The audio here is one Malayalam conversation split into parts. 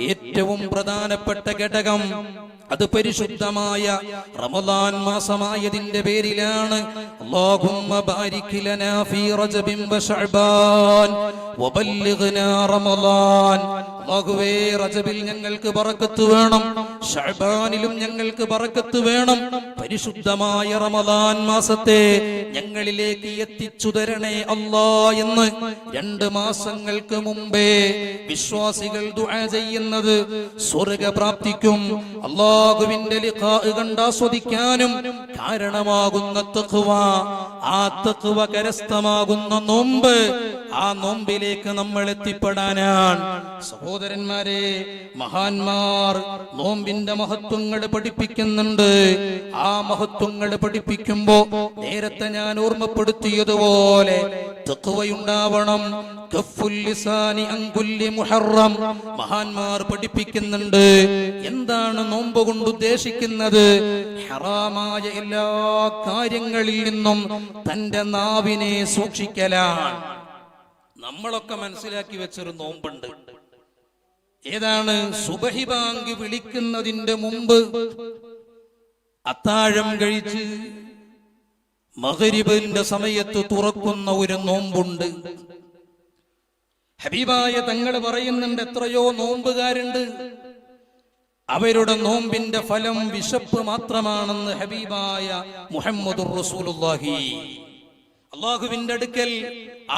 ഏറ്റവും പ്രധാനപ്പെട്ട ഘടകം അത് പരിശുദ്ധമായ റമളാൻ മാസമായതിന്റെ പേരിലാണ്. അല്ലാഹുമ്മ ബാരിക് ലനാ ഫീ റജബിൻ വ ശഅബാൻ വബല്ലിഗ്നാ റമളാൻ. അല്ലാഹുവേ, റജബിൽ ഞങ്ങൾക്ക് ബറക്കത്ത് വേണം, ശഅബാനിലും ഞങ്ങൾക്ക് ബറക്കത്ത് വേണം. പരിശുദ്ധമായ റമളാൻ മാസത്തെ ഞങ്ങളിലേക്ക് എത്തിച്ചു തരണേ അല്ലാ എന്ന് 2 മാസങ്ങൾക്ക് മുമ്പേ വിശ്വാസികൾ ദുആ ചെയ്യുന്നത് സ്വർഗ്ഗപ്രാപ്തിക്കും അല്ലാഹുവിന്റെ ലിഖാ കണ്ടാസ്വദിക്കാനും കാരണമാകുന്ന തഖ്വ, ആ തഖ്വ കരസ്ഥമാകുന്ന നോമ്പ്, ആ നോമ്പിലേക്ക് നമ്മൾ എത്തിപ്പെടാനാണ്. സഹോദരന്മാരെ, മഹാന്മാർ നോമ്പിന്റെ മഹത്വങ്ങൾ പഠിപ്പിക്കുന്നുണ്ട്. ആ മഹത്വങ്ങൾ പഠിപ്പിക്കുമ്പോ നേരത്തെ ഞാൻ ഓർമ്മപ്പെടുത്തിയതുപോലെ തഖ്വയുണ്ടാവണം. കഫുൽ ലിസാനി അൻ കുല്ലി മുഹറം. മഹാന്മാർ പഠിപ്പിക്കുന്നുണ്ട്. എന്താണ് നോമ്പ് കൊണ്ട് ഉദ്ദേശിക്കുന്നത്? ഹറാമായ എല്ലാ കാര്യങ്ങളിൽ നിന്നും തന്റെ നാവിനെ സൂക്ഷിക്കലാണ്. നമ്മളൊക്കെ മനസ്സിലാക്കി വെച്ചൊരു നോമ്പുണ്ട്. ഏതാണ്? സുബഹി ബാങ്ക് വിളിക്കുന്നതിന്റെ മുമ്പ് അത്താഴം കഴിച്ച് മഗ്രിബിന്റെ സമയത്ത് തുറക്കുന്ന ഒരു നോമ്പുണ്ട്. ഹബീബായ തങ്ങൾ പറയുന്നുണ്ട്, എത്രയോ നോമ്പുകാരുണ്ട്, അവരുടെ നോമ്പിന്റെ ഫലം വിശപ്പ് മാത്രമാണെന്ന് ഹബീബായ മുഹമ്മദുർ റസൂലുള്ളാഹി. അല്ലാഹുവിന്റെ അടുക്കൽ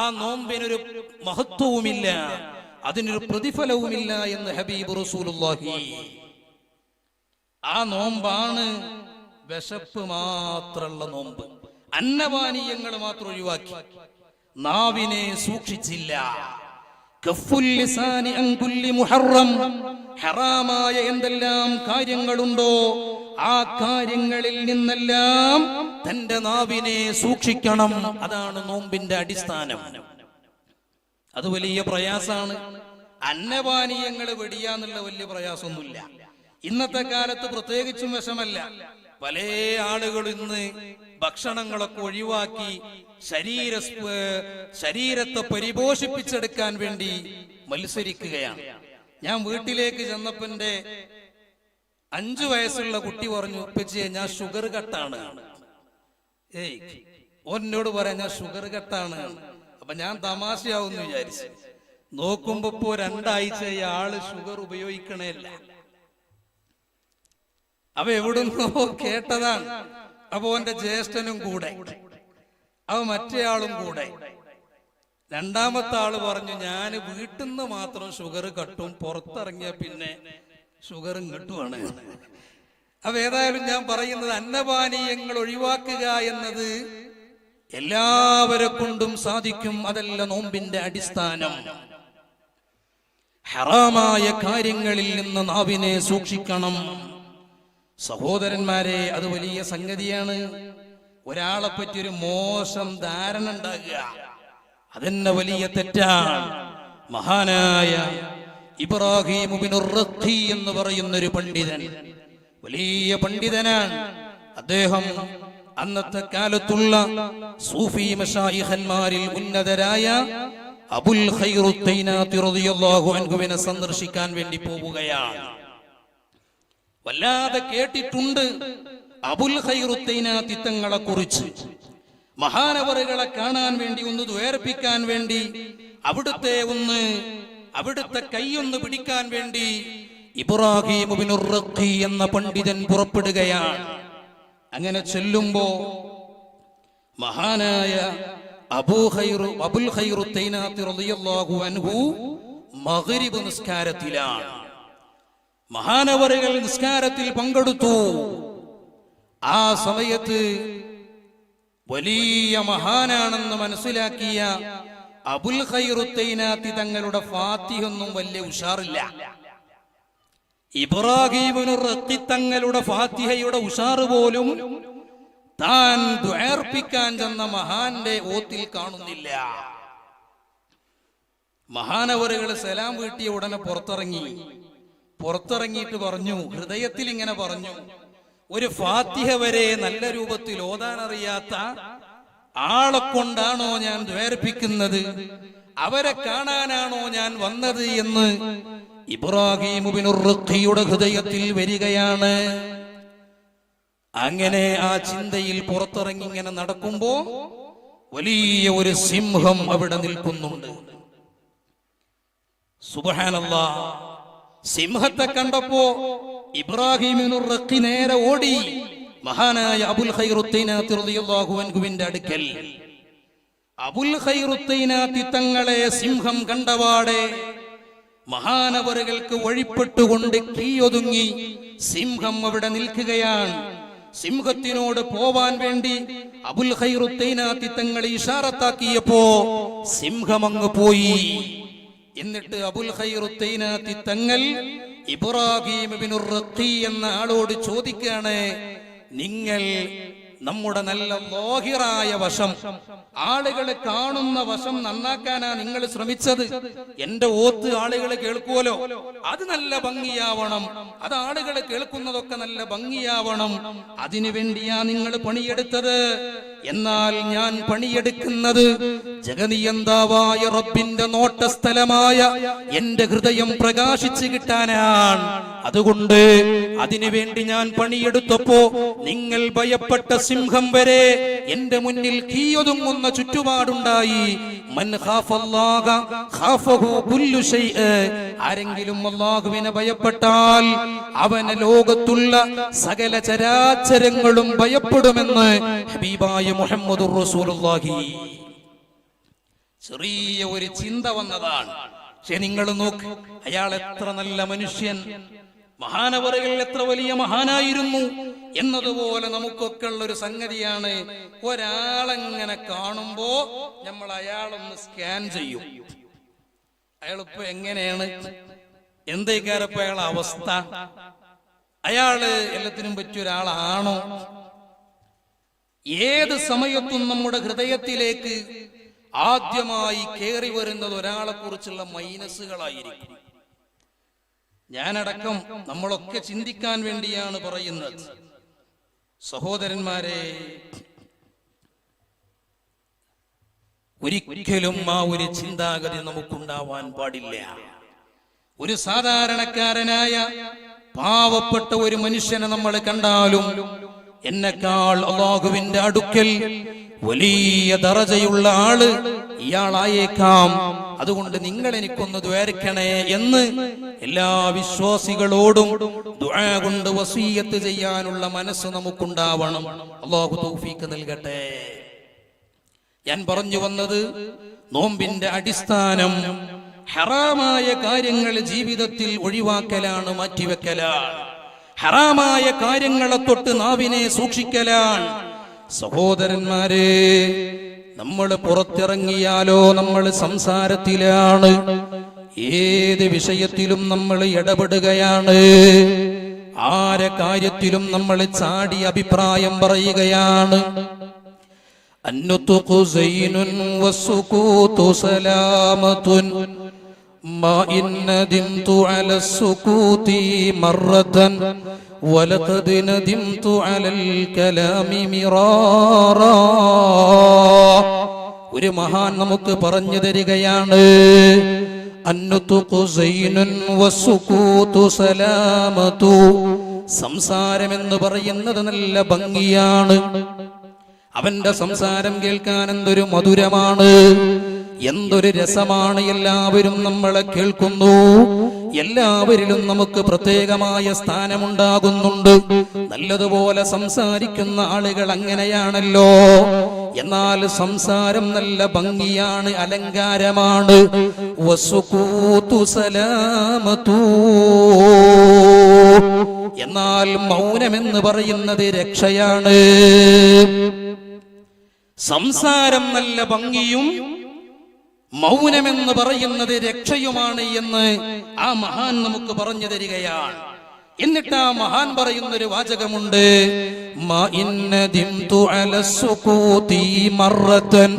ആ നോമ്പിനൊരു മഹത്വവുമില്ല, അതിനൊരു പ്രതിഫലവുമില്ല എന്ന് ഹബീബ് റസൂലുള്ളാഹി. ആ നോമ്പാണ് വിശപ്പ് മാത്രമുള്ള നോമ്പ്. അന്നപാനീയങ്ങൾ മാത്രം ഒഴിവാക്കി, നാവിനെ സൂക്ഷിച്ചില്ല. കഫുൽ ലിസാനി അൻ കുല്ലി മുഹറം. ഹറാമായ എന്തെല്ലാം കാര്യങ്ങളുണ്ടോ ആ കാര്യങ്ങളിൽ നിന്നെല്ലാം തന്റെ നാവിനെ സൂക്ഷിക്കണം. അതാണ് നോമ്പിന്റെ അടിസ്ഥാനം. അത് വലിയ പ്രയാസാണ്. അന്നപാനീയങ്ങൾ വെടിയാന്നുള്ള വലിയ പ്രയാസമൊന്നുമില്ല. ഇന്നത്തെ കാലത്ത് പ്രത്യേകിച്ചും വിഷമല്ല. പല ആളുകൾ ഇന്ന് ഭക്ഷണങ്ങളൊക്കെ ഒഴിവാക്കി ശരീരത്തെ പരിപോഷിപ്പിച്ചെടുക്കാൻ വേണ്ടി മത്സരിക്കുകയാണ്. ഞാൻ വീട്ടിലേക്ക് ചെന്നപ്പോ എന്റെ 5 വയസ്സുള്ള കുട്ടി പറഞ്ഞു, ഉപ്പച്ചിയെ ഞാൻ ഷുഗർ കട്ടാണ്. ഓനോട് പറയാൻ ഞാൻ ഷുഗർ കട്ടാണ്. അപ്പൊ ഞാൻ തമാശയാവുമെന്ന് വിചാരിച്ചു. നോക്കുമ്പോ 2 ആഴ്ച ആള് ഷുഗർ ഉപയോഗിക്കണേല്ല. അവ എവിടുന്നോ കേട്ടതാണ്. അപ്പൊ ഓന്റെ ജ്യേഷ്ഠനും കൂടെ, അവ മറ്റേ ആളും കൂടെ. 2ാമത്തെ ആള് പറഞ്ഞു, ഞാൻ വീട്ടിൽ നിന്ന് മാത്രം ഷുഗർ കട്ടും, പുറത്തിറങ്ങിയ പിന്നെ ഷുഗറും കെട്ടുവാണ്. അപ്പൊ ഏതായാലും ഞാൻ പറയുന്നത്, അന്നപാനീയങ്ങൾ ഒഴിവാക്കുക എന്നത് എല്ലാവരെ കൊണ്ടും സാധിക്കും. അതല്ല നോമ്പിന്റെ അടിസ്ഥാനം. ഹറാമായ കാര്യങ്ങളിൽ നിന്ന് നാവിനെ സൂക്ഷിക്കണം. സഹോദരന്മാരെ, അത് വലിയ സംഗതിയാണ്. ഒരാളെ പറ്റി ഒരു മോശം ധാരണ ഉണ്ടാകുക, അതെന്നെ വലിയ തെറ്റാണ്. മഹാനായ ഇബ്രാഹിം ഇബ്നുർ റഖി എന്ന് പറയുന്നൊരു പണ്ഡിതൻ, വലിയ പണ്ഡിതനാണ്. അദ്ദേഹം അന്നത്തെ കാലത്തുള്ള സൂഫി മശായിഖന്മാരിൽ ഉന്നതരായ അബുൽ ഖൈറുത് തൈനാത്തി റളിയല്ലാഹു അൻഹുവിനെ സന്ദർശിക്കാൻ വേണ്ടി പോവുകയാണ്. വല്ലാതെ കേട്ടിട്ടുണ്ട് അബുൽ ഖൈറുത് തൈനാത്തി തങ്ങളെ കുറിച്ച്. മഹാനവറുകളെ കാണാൻ വേണ്ടി, ഒന്ന് ദ്വേർപ്പിക്കാൻ വേണ്ടി, അവിടുത്തെ കൈയൊന്ന് പിടിക്കാൻ വേണ്ടി ഇബ്രാഹിം ഇബ്നുർ റഖി എന്ന പണ്ഡിതൻ പുറപ്പെടുകയാണ്. അങ്ങനെ ചെല്ലുമ്പോ മഹാനായ അബുൽ ഖൈറുത് തൈനാത്തി റളിയല്ലാഹു അൻഹു മഗ്രിബ് നിസ്കാരത്തിലാണ്. മഹാനവറുകൾ നിസ്കാരത്തിൽ പങ്കെടുത്തു. ആ സമയത്ത് വലിയ മഹാനാണെന്ന് മനസ്സിലാക്കിയ അബുൽ ഖൈറുത് തൈനാത്തി തങ്ങളുടെ ഫാത്തിഹൊന്നും വലിയ ഉഷാറില്ല. ഇബ്രാഹിം ഇബ്നുർ റഖി തങ്ങളുടെ ഫാത്തിഹയുടെ ഉഷാറ് പോലും താൻ ദ്വേർപ്പിക്കാൻ ചെന്ന മഹാന്റെ ഓത്തിൽ കാണുന്നില്ല. മഹാനവറുകൾ സലാം വീട്ടിയ ഉടനെ പുറത്തിറങ്ങിയിട്ട് പറഞ്ഞു, ഹൃദയത്തിൽ ഇങ്ങനെ പറഞ്ഞു, ഒരു ഫാത്തിഹ വരെ നല്ല രൂപത്തിൽ ഓതാൻ അറിയാത്ത ആളെ കൊണ്ടാണോ ഞാൻ ദ്വേർപ്പിക്കുന്നത്? അവരെ കാണാനാണോ ഞാൻ വന്നത് എന്ന് ഇബ്രാഹിം ഇബ്നുർ റഖിയുടെ ഹൃദയത്തിൽ വരികയാണ്. അങ്ങനെ ആ ചിന്തയിൽ പുറത്തിറങ്ങി ഇങ്ങനെ നടക്കുമ്പോ വലിയ ഒരു സിംഹം അവിടെ നിൽക്കുന്നുണ്ട്. സുബ്ഹാനല്ലാഹ്, സിംഹത്തെ കണ്ടപ്പോ ഇബ്രാഹിം ഇബ്നുർ റഖി നേരെ ഓടി മഹാനായ അബുൽ ഖൈറുത്തൈനാത്തി റളിയല്ലാഹു അൻഹുവിന്റെ അടുക്കൽ. അബുൽ ഖൈറുത്തൈനാത്തി തങ്ങളെ സിംഹം കണ്ടവാടെ മഹാനവറുകൾക്ക് വഴിപ്പെട്ടുകൊണ്ട് കീയൊതുങ്ങി സിംഹം അവിടെ നിൽക്കുകയാണ്. സിംഹത്തിനോട് പോവാൻ വേണ്ടി അബുൽ ഖൈറുത്തൈനാത്തി തങ്ങൾ ഇഷാറത്താക്കിയപ്പോ സിംഹം അങ്ങ് പോയി. എന്നിട്ട് അബുൽ ഖൈറുത്തൈനാത്തി തങ്ങൾ ഇബ്രാഹിം ഇബ്നുർ റഖി എന്ന ആളോട് ചോദിക്കുകയാണ്, നിങ്ങൾ നമ്മുടെ നല്ല ലോഹിറായ വശം, ആളുകളെ കാണുന്ന വശം നന്നാക്കാനാ നിങ്ങൾ ശ്രമിച്ചത്. എന്റെ ഓത്ത് ആളുകൾ കേൾക്കുമല്ലോ, അത് നല്ല ഭംഗിയാവണം, അത് ആളുകൾ കേൾക്കുന്നതൊക്കെ നല്ല ഭംഗിയാവണം, അതിനു വേണ്ടിയാ നിങ്ങൾ പണിയെടുത്തത്. എന്നാൽ ഞാൻ പണിയെടുക്കുന്നത് ജഗനിയന്താവായ റബ്ബിന്റെ നോട്ടസ്ഥലമായ എന്റെ ഹൃദയം പ്രകാശിച്ചു കിട്ടാനാണ്. അതുകൊണ്ട് അതിനുവേണ്ടി ഞാൻ പണിയെടുത്തപ്പോ നിങ്ങൾ ഭയപ്പെട്ട സിംഹം വരെ എന്റെ മുന്നിൽ കീയൊതുങ്ങുന്ന ചുറ്റുപാടുണ്ടായി. മൻ ഖാഫല്ലാഹ ഖാഫഹു കുല്ലു ശൈഅ, ആരെങ്കിലും അല്ലാഹുവിനെ ഭയപ്പെട്ടാൽ അവനെ ലോകത്തുള്ള സകല ചരാചരങ്ങളും ഭയപ്പെടുമെന്ന് ഹബീബായ മുഹമ്മദുർ റസൂലുള്ളാഹി. ചെറിയ ഒരു ചിന്ത വന്നതാണ്. പക്ഷെ നിങ്ങൾ നോക്ക്, അയാൾ എത്ര നല്ല മനുഷ്യൻ, മഹാനവറുകൾ എത്ര വലിയ മഹാനായിരുന്നു എന്നതുപോലെ നമുക്കൊക്കെ ഉള്ള ഒരു സംഗതിയാണ്. ഒരാളെങ്ങനെ കാണുമ്പോ നമ്മൾ അയാളൊന്ന് സ്കാൻ ചെയ്യും. അയാളിപ്പോ എങ്ങനെയാണ്, എന്തേക്കാരപ്പോ അയാളെ അവസ്ഥ, അയാള് എല്ലാത്തിനും പറ്റിയ ഒരാളാണോ? ഏത് സമയത്തും നമ്മുടെ ഹൃദയത്തിലേക്ക് ആദ്യമായി കേറി വരുന്നത് ഒരാളെ കുറിച്ചുള്ള മൈനസുകളായിരിക്കും. ഞാനടക്കം നമ്മളൊക്കെ ചിന്തിക്കാൻ വേണ്ടിയാണ് പറയുന്നത്. സഹോദരന്മാരെ, ഒരിക്കലും ആ ഒരു ചിന്താഗതി നമുക്കുണ്ടാവാൻ പാടില്ല. ഒരു സാധാരണക്കാരനായ പാവപ്പെട്ട ഒരു മനുഷ്യനെ നമ്മൾ കണ്ടാലും എന്നെക്കാൾ അല്ലാഹുവിന്റെ അടുക്കൽ വലിയ ദറജയുള്ള ആള് ഇയാളായേക്കാം, അതുകൊണ്ട് നിങ്ങൾ എനിക്കൊന്ന് ദ്വാരക്കണേ എന്ന് എല്ലാ വിശ്വാസികളോടും ദുആ കൊണ്ട് വസിയ്യത്ത് ചെയ്യാനുള്ള മനസ്സ് നമുക്കുണ്ടാവണം. അല്ലാഹു തൗഫീഖ് നൽകട്ടെ. ഞാൻ പറഞ്ഞു വന്നത്, നോമ്പിന്റെ അടിസ്ഥാനം ഹറാമായ കാര്യങ്ങൾ ജീവിതത്തിൽ ഒഴിവാക്കലാണ്, മാറ്റിവെക്കലാണ്. ഹറാമായ കാര്യങ്ങളെ തൊട്ട് നാവിനെ സൂക്ഷിക്കലാണ്. സഹോദരന്മാരെ, നമ്മൾ പുറത്തിറങ്ങിയാലോ നമ്മൾ സംസാരത്തിലാണ്, ഏത് വിഷയത്തിലും നമ്മൾ ഇടപെടുകയാണ്, ആരെ കാര്യത്തിലും നമ്മൾ ചാടി അഭിപ്രായം പറയുകയാണ്. അന്നുതുഖു സൈനുൻ വസ്സുകൂതു സലാമത്തുൻ മാ ഇന്നദിംതു അലസ്സുകൂതി മറതൻ വലഖദ് നദിംതു അലൽ കലാമി മിറാറാ. ഒരു മഹാൻ നമുക്ക് പറഞ്ഞു തരികയാണ്, അന്നുതുഖു സൈനുൻ വസ്സുകൂതു സലാമത്തു. സംസാരം എന്ന് പറയുന്നത് നല്ല ഭംഗിയാണ്. അവന്റെ സംസാരം കേൾക്കാൻ എന്തൊരു മധുരമാണ്, എന്തൊരു രസമാണ്. എല്ലാവരും നമ്മളെ കേൾക്കുന്നു, എല്ലാവരിലും നമുക്ക് പ്രത്യേകമായ സ്ഥാനമുണ്ടാകുന്നുണ്ട്. നല്ലതുപോലെ സംസാരിക്കുന്ന ആളുകൾ അങ്ങനെയാണല്ലോ. എന്നാൽ സംസാരം നല്ല ഭംഗിയാണ്, അലങ്കാരമാണ്. വസുകൂതു സലാമത്തു. എന്നാൽ മൗനമെന്ന് പറയുന്നത് രക്ഷയാണ്. സംസാരം നല്ല ഭംഗിയും മൗനമെന്ന് പറയുന്നത് രക്ഷയുമാണ് എന്ന് ആ മഹാൻ നമുക്ക് പറഞ്ഞു തരികയാണ്. എന്നിട്ട് ആ മഹാൻ പറയുന്നൊരു വാചകമുണ്ട്, മാ ഇന്നദിംതു അലസ്സുകൂതി മറതൻ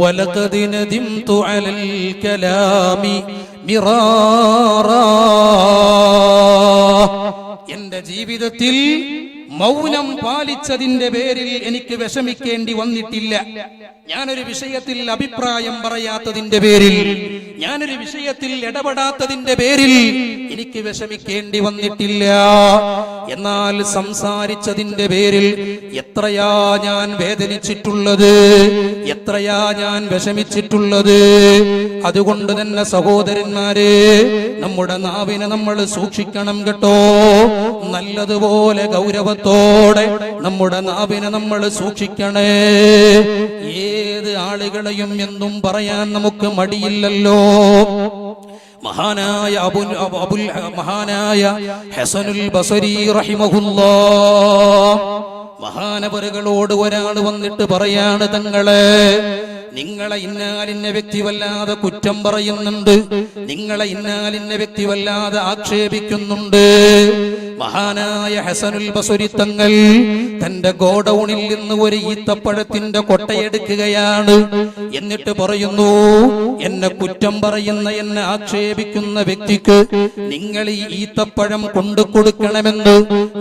വലഖദ് നദിംതു അലൽ കലാമി മിറാറാ. എന്റെ ജീവിതത്തിൽ മൗനം പാലിച്ചതിന്റെ പേരിൽ എനിക്ക് വിഷമിക്കേണ്ടി വന്നിട്ടില്ല. ഞാനൊരു വിഷയത്തിൽ അഭിപ്രായം പറയാത്തതിന്റെ പേരിൽ ഞാനൊരു വിഷയത്തിൽ ഇടപെടാത്തതിന്റെ പേരിൽ എനിക്ക് വിഷമിക്കേണ്ടി വന്നിട്ടില്ല. എന്നാൽ സംസാരിച്ചതിന്റെ പേരിൽ എത്രയാ ഞാൻ വേദനിച്ചിട്ടുള്ളത്, എത്രയാ ഞാൻ വിഷമിച്ചിട്ടുള്ളത്. അതുകൊണ്ട് തന്നെ സഹോദരന്മാരെ, നമ്മുടെ നാവിനെ നമ്മൾ സൂക്ഷിക്കണം കേട്ടോ. നല്ലതുപോലെ ഗൗരവത്തോടെ നമ്മുടെ നാവിനെ നമ്മൾ സൂക്ഷിക്കണേ. ഏത് ആളുകളെയും എന്നും പറയാൻ നമുക്ക് മടിയില്ലല്ലോ. മഹാനായ ഹസനുൽ ബസരി റഹിമഹുല്ലാഹ് മഹാനവറുകളോട് ഒരാൾ വന്നിട്ട് പറയാണ്, തങ്ങളെ നിങ്ങളെ ഇന്നാലിന്ന വ്യക്തി വല്ലാതെ കുറ്റം പറയുന്നുണ്ട്, നിങ്ങളെ ഇന്നാലിന്ന വ്യക്തി വല്ലാതെ ആക്ഷേപിക്കുന്നുണ്ട്. മഹാനായ ഹസനുൽ ബസരി തങ്ങൾ തന്റെ ഗോഡൌണിൽ നിന്ന് ഒരു ഈത്തപ്പഴത്തിന്റെ കൊട്ടയെടുക്കുകയാണ്. എന്നിട്ട് പറയുന്നു, എന്നെ കുറ്റം പറയുന്ന, എന്നെ ആക്ഷേപിക്കുന്ന വ്യക്തിക്ക് നിങ്ങൾ ഈ ഈത്തപ്പഴം കൊണ്ടു കൊടുക്കണമെന്ന്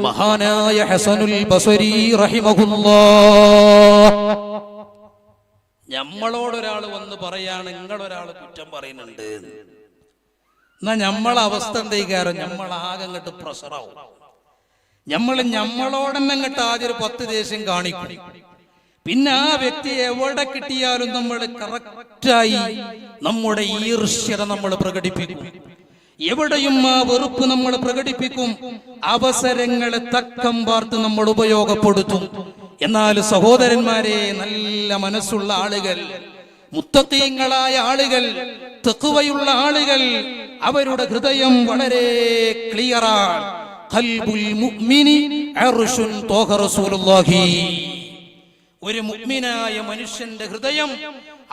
മഹാനായ ഹസനുൽ ബസരി റഹിമഹുല്ലാഹ്. നമ്മളോടൊരാൾ വന്ന് പറയാണ്, നിങ്ങളൊരാൾ കുറ്റം പറയുന്നുണ്ട്, എന്നാ നമ്മളെ അവസ്ഥ എന്തേക്കാരം? നമ്മളാകെ അങ്ങോട്ട് പ്രഷറാവും. നമ്മളോടന്നെ അങ്ങോട്ട് ആദ്യം ഒരു 10 ദേഷ്യം കാണിക്കും. പിന്നെ ആ വ്യക്തി എവിടെ കിട്ടിയാലും നമ്മൾ കറക്റ്റായി നമ്മുടെ ഈർഷ്യത നമ്മൾ പ്രകടിപ്പിക്കും. എവിടെയും ആ വെറുപ്പ് നമ്മൾ പ്രകടിപ്പിക്കും. അവസരങ്ങളെ തക്കം പാർത്ത് നമ്മൾ ഉപയോഗപ്പെടുത്തും. എന്നാൽ സഹോദരന്മാരെ, നല്ല മനസ്സുള്ള ആളുകൾ, മുത്തഖീങ്ങളായ ആളുകൾ, തഖ്വയുള്ള ആളുകൾ, അവരുടെ ഹൃദയം വളരെ ക്ലിയറാണ്. ഖൽബുൽ മുഅ്മിനി അർശുൻ ത്വഹ റസൂലുള്ളാഹി. ഒരു മുഅ്മിനായ മനുഷ്യന്റെ ഹൃദയം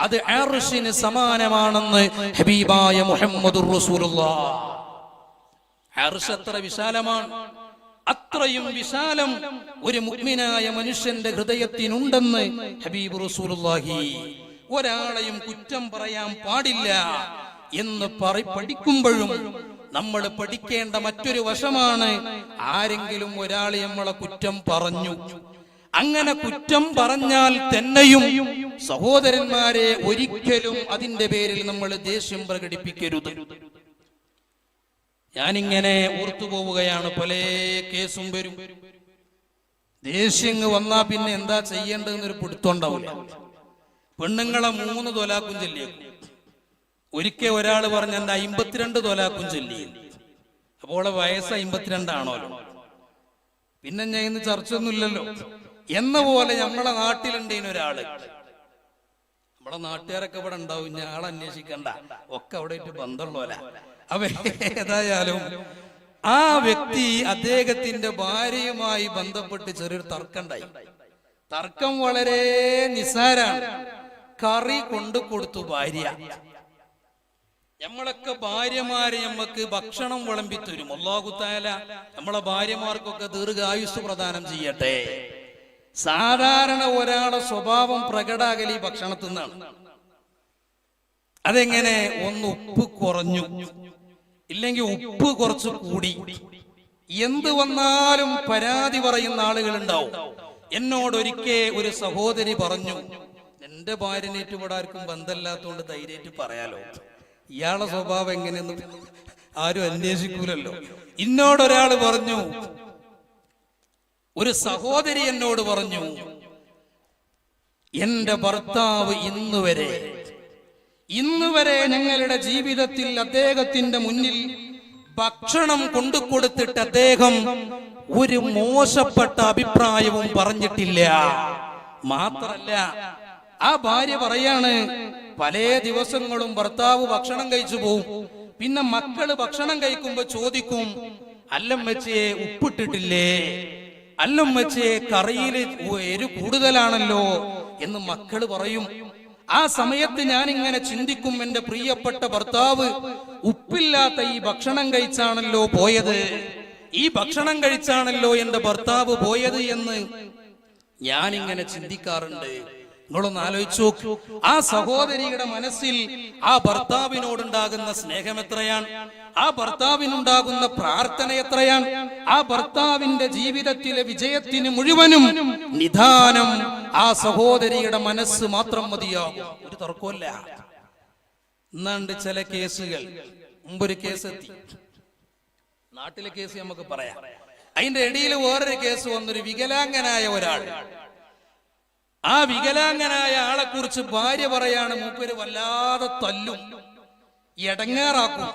അത് അർശിന് സമാനമാണെന്ന് ഹബീബായ മുഹമ്മദുർ റസൂലുള്ളാഹ്. അർശ് എത്ര വിശാലമാണ്! അത്രയും വിശാലം ഒരു മുഅ്മിനായ മനുഷ്യന്റെ ഹൃദയത്തിനുണ്ടെന്ന് ഹബീബ് റസൂലുള്ളാഹി. ഒരാളെയും കുറ്റം പറയാൻ പാടില്ല എന്ന് പഠിക്കുമ്പോഴും നമ്മൾ പഠിക്കേണ്ട മറ്റൊരു വശമാണ്, ആരെങ്കിലും ഒരാൾ നമ്മളെ കുറ്റം പറഞ്ഞു, അങ്ങനെ കുറ്റം പറഞ്ഞാൽ തന്നെയും സഹോദരന്മാരെ ഒരിക്കലും അതിന്റെ പേരിൽ നമ്മൾ ദേഷ്യം പ്രകടിപ്പിക്കരുത്. ഞാനിങ്ങനെ ഓർത്തുപോവുകയാണ്, പല കേസും വരും. ദേഷ്യം വന്നാ പിന്നെ എന്താ ചെയ്യേണ്ടതെന്നൊരു പിടുത്തുണ്ടാവില്ല. പെണ്ണുങ്ങളെ 3 തൊലാക്കും ചൊല്ലിയേക്കും. ഒരിക്കൽ ഒരാൾ പറഞ്ഞ എന്റെ 52 തൊലാക്കും ചൊല്ലി. അപ്പോൾ വയസ്സ് 52 ആണോല്ലോ. പിന്നെ ഞാൻ ഇന്ന് ചർച്ചയൊന്നുമില്ലല്ലോ എന്ന പോലെ നമ്മളെ നാട്ടിലുണ്ടേന് ഒരാള്. നമ്മളെ നാട്ടുകാരൊക്കെ ഇവിടെ ഉണ്ടാവും, ഞാളെ അന്വേഷിക്കണ്ട, ഒക്കെ അവിടെ ഇട്ട് ബന്ധമുള്ളോല. അവ ഏതായാലും ആ വ്യക്തി അദ്ദേഹത്തിന്റെ ഭാര്യയുമായി ബന്ധപ്പെട്ട് ചെറിയൊരു തർക്കമുണ്ടായി. തർക്കം വളരെ നിസ്സാരാണ്. കറി കൊണ്ടു കൊടുത്തു ഭാര്യ. നമ്മളൊക്കെ ഭാര്യമാര് നമുക്ക് ഭക്ഷണം വിളമ്പി തരും. അല്ലാഹു തആല നമ്മളെ ഭാര്യമാർക്കൊക്കെ ദീർഘായുസ് പ്രദാനം ചെയ്യട്ടെ. സാധാരണ ഒരാളുടെ സ്വഭാവം പ്രകടാകലി ഭക്ഷണത്തിൽ നിന്നാണ്. അതെങ്ങനെ? ഒന്ന് ഉപ്പ് കുറഞ്ഞു, ഇല്ലെങ്കിൽ ഉപ്പ് കുറച്ച് കൂടി, എന്ത് വന്നാലും പരാതി പറയുന്ന ആളുകൾ ഉണ്ടാവും. എന്നോടൊരിക്കൽ ഒരു സഹോദരി പറഞ്ഞു, എന്റെ ഭാര്യനേറ്റ് ഇവിടെ ആർക്കും ബന്ധമില്ലാത്തതുകൊണ്ട് ധൈര്യമായിട്ട് പറയാലോ, ഇയാളെ സ്വഭാവം എങ്ങനെയെന്ന് ആരും അന്വേഷിക്കൂലല്ലോ. ഇന്നോടൊരാൾ പറഞ്ഞു, ഒരു സഹോദരി എന്നോട് പറഞ്ഞു, എന്റെ ഭർത്താവ് ഇന്ന് വരെ ഞങ്ങളുടെ ജീവിതത്തിൽ അദ്ദേഹത്തിന്റെ മുന്നിൽ ഭക്ഷണം കൊണ്ടുകൊടുത്തിട്ട് അദ്ദേഹം ഒരു മോശപ്പെട്ട അഭിപ്രായവും പറഞ്ഞിട്ടില്ല. മാത്രല്ല, ആ ഭാര്യ പറയാണ്, പല ദിവസങ്ങളും ഭർത്താവ് ഭക്ഷണം കഴിച്ചു പോവും. പിന്നെ മക്കള് ഭക്ഷണം കഴിക്കുമ്പോ ചോദിക്കും, അല്ലമ്മച്ചയെ ഉപ്പിട്ടിട്ടില്ലേ, അല്ലമ്മച്ചയെ കറിയില് എരു കൂടുതലാണല്ലോ എന്ന് മക്കള് പറയും. ആ സമയത്ത് ഞാൻ ഇങ്ങനെ ചിന്തിക്കും, എന്റെ പ്രിയപ്പെട്ട ഭർത്താവ് ഉപ്പില്ലാത്ത ഈ ഭക്ഷണം കഴിച്ചാണല്ലോ പോയത്, ഈ ഭക്ഷണം കഴിച്ചാണല്ലോ എന്റെ ഭർത്താവ് പോയത് എന്ന് ഞാൻ ഇങ്ങനെ ചിന്തിക്കാറുണ്ട്. നിങ്ങളൊന്ന് ആലോചിച്ചു നോക്കൂ, ആ സഹോദരിയുടെ മനസ്സിൽ ആ ഭർത്താവിനോടുണ്ടാകുന്ന സ്നേഹം എത്രയാണ്, ആ ഭർത്താവിനുണ്ടാകുന്ന പ്രാർത്ഥന എത്രയാണ്, ആ ഭർത്താവിന്റെ ജീവിതത്തിലെ വിജയത്തിന് മുഴുവനും നിദാനം ആ സഹോദരിയുടെ മനസ്സ് മാത്രം മതിയാകും. ഒരു തർക്കമില്ല. ഇന്നുണ്ട് ചില കേസുകൾ. മുമ്പൊരു കേസ് എത്തി, നാട്ടിലെ കേസ് നമുക്ക് പറയാം. അതിന്റെ ഇടയിൽ വേറൊരു കേസ് വന്നൊരു വികലാംഗനായ ഒരാൾ. ആ വികലാംഗനായ ആളെ കുറിച്ച് ഭാര്യ പറയാണ്, മൂപ്പര് വല്ലാതെ തല്ലും, എടങ്ങേറാക്കും,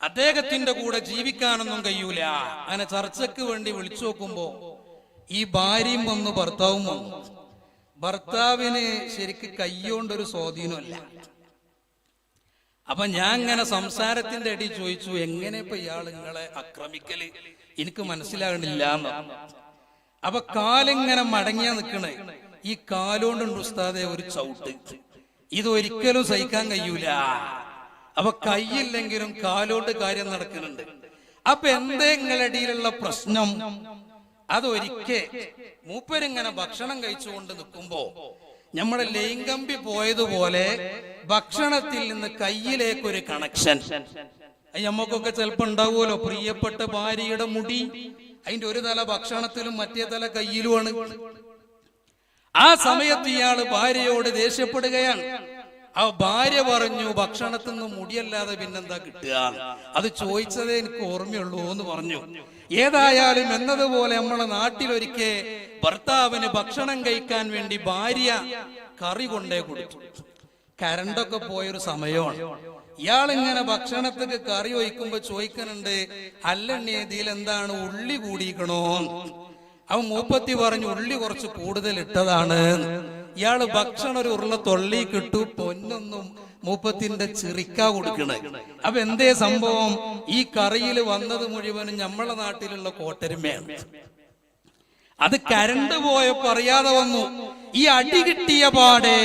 അദ്ദേഹത്തിന്റെ കൂടെ ജീവിക്കാനൊന്നും കഴിയൂല. അങ്ങനെ ചർച്ചയ്ക്ക് വേണ്ടി വിളിച്ചു നോക്കുമ്പോ ഈ ഭാര്യയും വന്നു, ഭർത്താവും വന്നു. ഭർത്താവിന് ശരിക്ക് കൈകൊണ്ടൊരു സ്വാധീനമല്ല. അപ്പൊ ഞാൻ ഇങ്ങനെ സംസാരത്തിന്റെ ഇടയിൽ ചോദിച്ചു, എങ്ങനെ ഇപ്പൊ ഇയാൾ നിങ്ങളെ ആക്രമിക്കല്, എനിക്ക് മനസ്സിലാകണില്ല എന്ന്. അപ്പൊ കാലിങ്ങനെ മടങ്ങിയാ നിക്കണേ, ഈ കാലുകൊണ്ടുണ്ട് ഉസ്താദെ ഒരു ചവിട്ട്, ഇതൊരിക്കലും സഹിക്കാൻ കഴിയൂല. അപ്പൊ കൈയില്ലെങ്കിലും കാലോണ്ട് കാര്യം നടക്കുന്നുണ്ട്. അപ്പൊ എന്തേ നിങ്ങളടിയിലുള്ള പ്രശ്നം? അതൊരിക്കെ മൂപ്പരിങ്ങനെ ഭക്ഷണം കഴിച്ചുകൊണ്ട് നിൽക്കുമ്പോ നമ്മുടെ ലൈംഗമ്പി പോയതുപോലെ ഭക്ഷണത്തിൽ നിന്ന് കയ്യിലേക്കൊരു കണക്ഷൻ. നമുക്കൊക്കെ ചിലപ്പോ ഉണ്ടാവുമല്ലോ, പ്രിയപ്പെട്ട ഭാര്യയുടെ മുടി, അതിന്റെ ഒരു തല ഭക്ഷണത്തിലും മറ്റേ തല കയ്യിലുമാണ്. ആ സമയത്ത് ഇയാള് ഭാര്യയോട് ദേഷ്യപ്പെടുകയാണ്. ആ ഭാര്യ പറഞ്ഞു, ഭക്ഷണത്തിൽ നിന്ന് മുടിയല്ലാതെ പിന്നെന്താ കിട്ടുക? അത് ചോദിച്ചതേ എനിക്ക് ഓർമ്മയുള്ളൂ എന്ന് പറഞ്ഞു. ഏതായാലും എന്നതുപോലെ നമ്മളെ നാട്ടിലൊരിക്കെ ഭർത്താവിന് ഭക്ഷണം കഴിക്കാൻ വേണ്ടി ഭാര്യ കറി കൊണ്ടേ കൊടുത്തു. കരണ്ടൊക്കെ പോയൊരു സമയമാണ്. ഇയാളിങ്ങനെ ഭക്ഷണത്തിന് കറി ഒഴിക്കുമ്പോ ചോദിക്കുന്നുണ്ട്, അല്ലെണ്ണി ഇതിലെന്താണ് ഉള്ളി കൂടിക്കണോ? അവൻ മൂപ്പത്തി പറഞ്ഞു, ഉള്ളി കുറച്ച് കൂടുതൽ ഇട്ടതാണ്. ഇയാള് ഭക്ഷണം ഒരു ഉരുള തൊള്ളി കിട്ടു, പൊന്നൊന്നും മൂപ്പത്തിന്റെ ചിറിക്കാ കൊടുക്കണേ. അപ്പൊ എന്തേ സംഭവം? ഈ കറിയിൽ വന്നത് മുഴുവനും നമ്മളെ നാട്ടിലുള്ള കോട്ടരുമയാണ്. അത് കരണ്ട് പോയപ്പോ അറിയാതെ വന്നു. ഈ അടി കിട്ടിയ പാടെ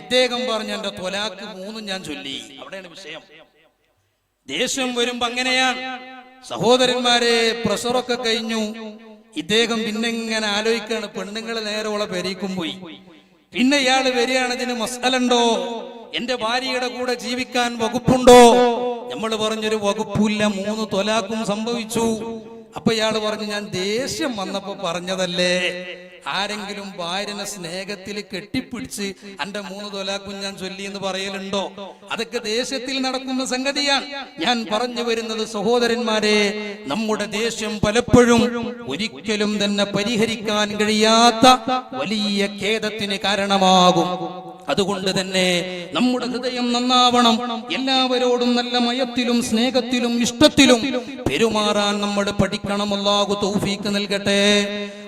ഇദ്ദേഹം പറഞ്ഞു, എന്റെ തൊലാക്ക് 3 ഞാൻ ചൊല്ലി. അവിടെയാണ് വിഷയം. ദേഷ്യം വരുമ്പോ അങ്ങനെയാണ് സഹോദരന്മാരെ. പ്രഷറൊക്കെ കഴിഞ്ഞു. ഇദ്ദേഹം പിന്നെ ഇങ്ങനെ ആലോചിക്കാണ്, പെണ്ണുങ്ങള് നേരെയുള്ള പെരീക്കും പോയി. പിന്നെ ഇയാള് വരികയാണ്, ഇതിന് മസാലുണ്ടോ, എന്റെ ഭാര്യയുടെ കൂടെ ജീവിക്കാൻ വകുപ്പുണ്ടോ? നമ്മൾ പറഞ്ഞൊരു വകുപ്പില്ല, 3 തൊലാക്കും സംഭവിച്ചു. അപ്പൊ ഇയാള് പറഞ്ഞു, ഞാൻ ദേഷ്യം വന്നപ്പോ പറഞ്ഞതല്ലേ. ആരെങ്കിലും ഭാര്യനെ സ്നേഹത്തിൽ കെട്ടിപ്പിടിച്ച് എന്റെ 3 തൊലാക്കും ഞാൻ ചൊല്ലി എന്ന് പറയലുണ്ടോ? അതൊക്കെ ദേഷ്യത്തിൽ നടക്കുന്ന സംഗതിയാണ്. ഞാൻ പറഞ്ഞു വരുന്നത് സഹോദരന്മാരെ, നമ്മുടെ ദേഷ്യം പലപ്പോഴും ഒരിക്കലും തന്നെ പരിഹരിക്കാൻ കഴിയാത്ത വലിയ ഖേദത്തിന് കാരണമാകും. അതുകൊണ്ട് തന്നെ നമ്മുടെ ഹൃദയം നന്നാവണം. എല്ലാവരോടും നല്ല മയത്തിലും സ്നേഹത്തിലും ഇഷ്ടത്തിലും പെരുമാറാൻ നമ്മൾ പഠിക്കണം. അല്ലാഹു തൗഫീഖ് നൽകട്ടെ.